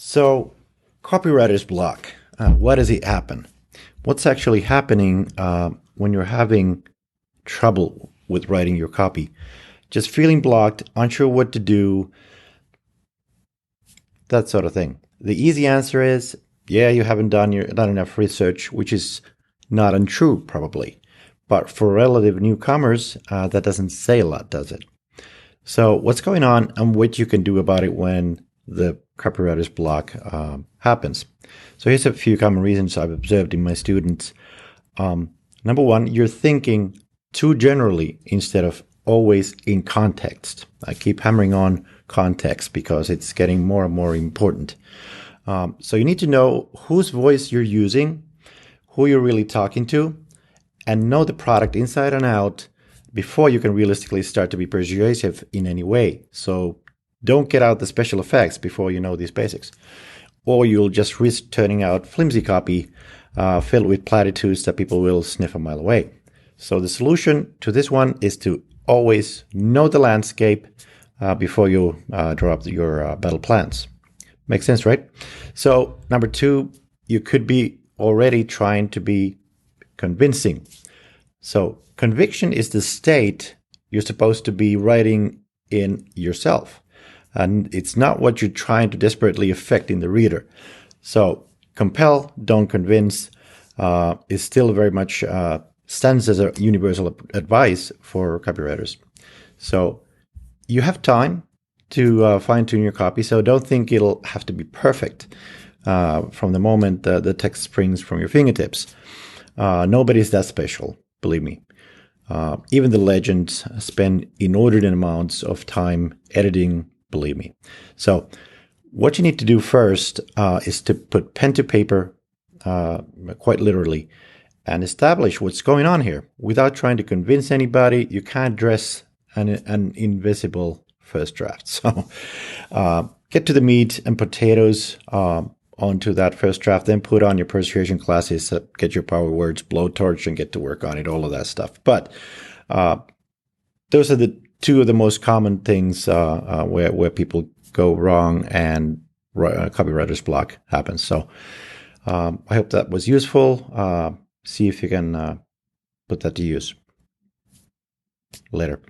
So, copywriter's block. Why does it happen? What's actually happening when you're having trouble with writing your copy? Just feeling blocked, unsure what to do, that sort of thing. The easy answer is, yeah, you haven't done enough research, which is not untrue, probably. But for relative newcomers, that doesn't say a lot, does it? So, what's going on and what you can do about it when the copywriter's block happens? So, here's a few common reasons I've observed in my students. Number one, you're thinking too generally instead of always in context. I keep hammering on context because it's getting more and more important. So, you need to know whose voice you're using, who you're really talking to, and know the product inside and out before you can realistically start to be persuasive in any way. So don't get out the special effects before you know these basics, or you'll just risk turning out flimsy copy filled with platitudes that people will sniff a mile away. So the solution to this one is to always know the landscape before you draw up your battle plans. Makes sense, right? So number two, you could be already trying to be convincing. So conviction is the state you're supposed to be writing in yourself. And it's not what you're trying to desperately affect in the reader. So compel, don't convince is still very much stands as a universal advice for copywriters. So you have time to fine-tune your copy. So don't think it'll have to be perfect from the moment the text springs from your fingertips. Nobody's that special. Believe me. Even the legends spend inordinate amounts of time editing, believe me. So what you need to do first is to put pen to paper, quite literally, and establish what's going on here. Without trying to convince anybody, you can't dress an invisible first draft. So get to the meat and potatoes onto that first draft, then put on your persuasion classes, get your power words, blowtorch, and get to work on it, all of that stuff. But those are the two of the most common things where people go wrong and copywriter's block happens. So I hope that was useful. See if you can put that to use. Later.